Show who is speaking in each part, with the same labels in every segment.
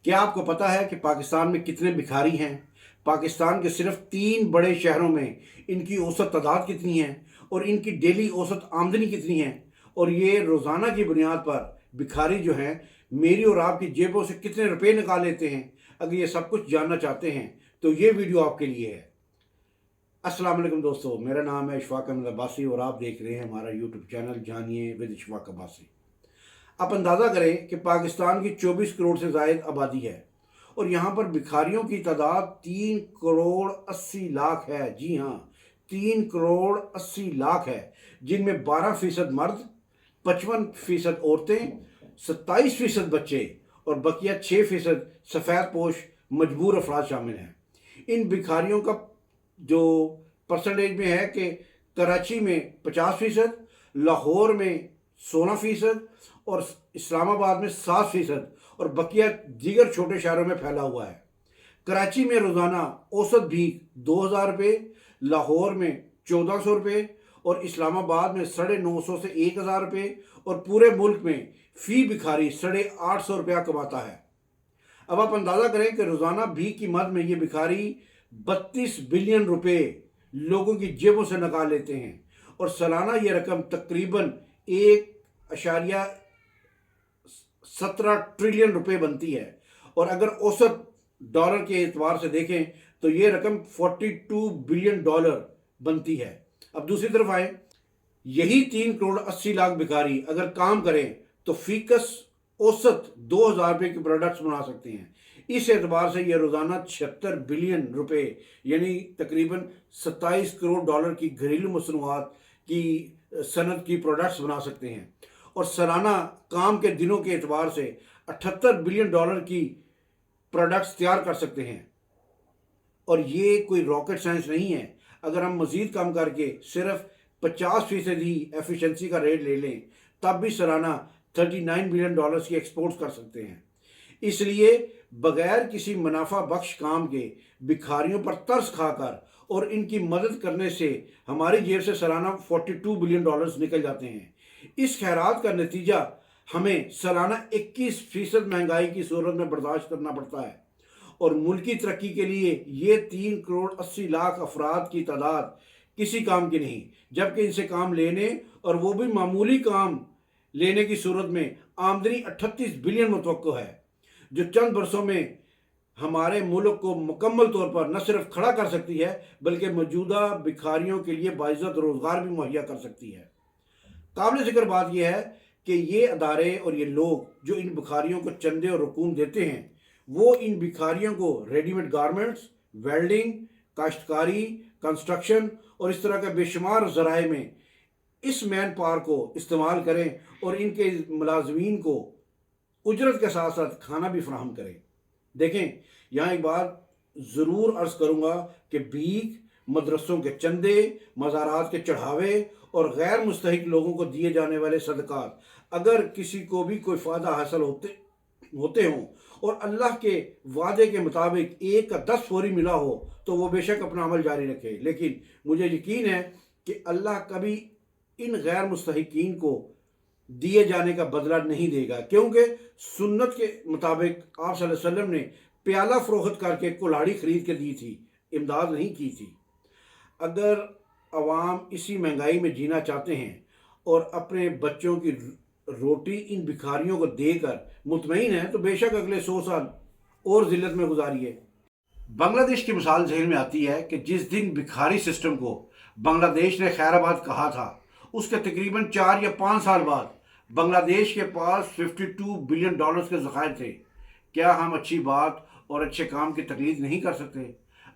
Speaker 1: क्या आपको पता है कि पाकिस्तान में कितने भिखारी हैं? पाकिस्तान के सिर्फ 3 बड़े शहरों में इनकी औसत तादाद कितनी है और इनकी डेली औसत आमदनी कितनी है, और ये रोज़ाना की बुनियाद पर भिखारी जो हैं मेरी और आपकी जेबों से कितने रुपए निकाल लेते हैं। अगर ये सब कुछ जानना चाहते हैं तो ये वीडियो आपके लिए है। अस्सलाम वालेकुम दोस्तों, मेरा नाम है इशफाक अहमद अब्बासी और आप देख रहे हैं हमारा यूट्यूब चैनल जानिए विद इशफाक अब्बासी। आप अंदाज़ा करें कि पाकिस्तान की 24 करोड़ से ज़ायद आबादी है और यहाँ पर भिखारियों की तादाद 3 करोड़ 80 लाख है। जी हाँ, 3 करोड़ 80 लाख है, जिनमें 12% मर्द, 55% औरतें, 27% बच्चे और बकिया 6% सफ़ेद पोश मजबूर अफराद शामिल हैं। इन भिखारियों का जो परसेंटेज में है कि कराची में 50%, लाहौर में 16% और इस्लामाबाद में 7% और बकिया दीगर छोटे शहरों में फैला हुआ है। कराची में रोज़ाना औसत भीख 2000 रुपये, लाहौर में 1400 रुपये और इस्लामाबाद में 950 से 1000 रुपये और पूरे मुल्क में फ़ी भिखारी 850 रुपया कमाता है। अब आप अंदाज़ा करें कि रोज़ाना भीख की मद में ये भिखारी 32 बिलियन रुपए लोगों की जेबों से निकाल लेते हैं और सालाना ये रकम तकरीबन 1.17 ट्रिलियन रुपए बनती है। और अगर औसत डॉलर के एतबार से देखें तो ये रकम 42 बिलियन डॉलर बनती है। अब दूसरी तरफ आए, यही 3 करोड़ 80 लाख भिखारी अगर काम करें तो फीकस औसत 2000 रुपये के प्रोडक्ट्स बना सकते हैं। इस एतबार से ये रोज़ाना 76 बिलियन रुपए यानी तकरीबन 27 करोड़ डॉलर की घरेलू मसनूआत की सनत की प्रोडक्ट्स बना सकते हैं और सालाना काम के दिनों के एतबार से 78 बिलियन डॉलर की प्रोडक्ट्स तैयार कर सकते हैं। और ये कोई रॉकेट साइंस नहीं है। अगर हम मज़ीद काम करके सिर्फ 50% ही एफिशिएंसी का रेट ले लें तब भी सालाना 39 बिलियन डॉलर्स की एक्सपोर्ट्स कर सकते हैं। इसलिए बगैर किसी मुनाफा बख्श काम के भिखारियों पर तरस खाकर और इनकी मदद करने से हमारी जेब से सालाना 42 बिलियन डॉलर्स निकल जाते हैं। इस खैरात का नतीजा हमें सालाना 21% महंगाई की सूरत में बर्दाश्त करना पड़ता है और मुल्की तरक्की के लिए ये 3 करोड़ 80 लाख अफराद की तादाद किसी काम की नहीं, जबकि इनसे काम लेने और वो भी मामूली काम लेने की सूरत में आमदनी 38 बिलियन मुतवक्को है, जो चंद बरसों में हमारे मुल्क को मुकम्मल तौर पर न सिर्फ खड़ा कर सकती है बल्कि मौजूदा भिखारियों के लिए बाइज़्ज़त रोज़गार भी मुहैया कर सकती है। काबिल ज़िक्र बात यह है कि ये अदारे और ये लोग जो इन भिखारियों को चंदे और रकूम देते हैं वो इन भिखारियों को रेडीमेड गारमेंट्स, वेल्डिंग, काश्तकारी, कंस्ट्रक्शन और इस तरह के बेशुमार ज़राए में इस मैन पावर को इस्तेमाल करें और इनके मुलाजमीन को उजरत के साथ साथ खाना भी फराहम करें। देखें, यहाँ एक बात ज़रूर अर्ज़ करूँगा कि भीख, मदरसों के चंदे, मज़ारात के चढ़ावे और गैर मुस्तहिक लोगों को दिए जाने वाले सदक़ात अगर किसी को भी कोई फ़ायदा हासिल होते हों और अल्लाह के वादे के मुताबिक 1 का 10 फौरी मिला हो तो वो बेशक अपना अमल जारी रखे। लेकिन मुझे यकीन है कि अल्लाह कभी इन गैर मुस्तहिकीन को दिए जाने का बदला नहीं देगा, क्योंकि सुन्नत के मुताबिक आप सल्लल्लाहु अलैहि वसल्लम ने प्याला फ़रोख्त करके कुल्हाड़ी ख़रीद के दी थी, इमदाद नहीं की थी। अगर अवाम इसी महंगाई में जीना चाहते हैं और अपने बच्चों की रोटी इन भिखारियों को देकर मुतमईन है तो बेशक अगले 100 साल और ज़िल्लत में गुजारिए। बांग्लादेश की मिसाल जहन में आती है कि जिस दिन भिखारी सिस्टम को बांग्लादेश ने खैराबाद कहा था उसके तकरीबन 4 या 5 साल बाद बांग्लादेश के पास 52 बिलियन डॉलर्स के ज़खायर थे। क्या हम अच्छी बात और अच्छे काम की तकलीद नहीं कर सकते?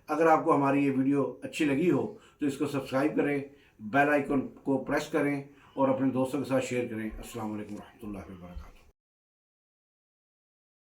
Speaker 1: अगर आपको हमारी ये वीडियो अच्छी लगी हो तो इसको सब्सक्राइब करें, बेल आइकन को प्रेस करें और अपने दोस्तों के साथ शेयर करें। अस्सलाम वालेकुम रहमतुल्लाहि व बरकातहू।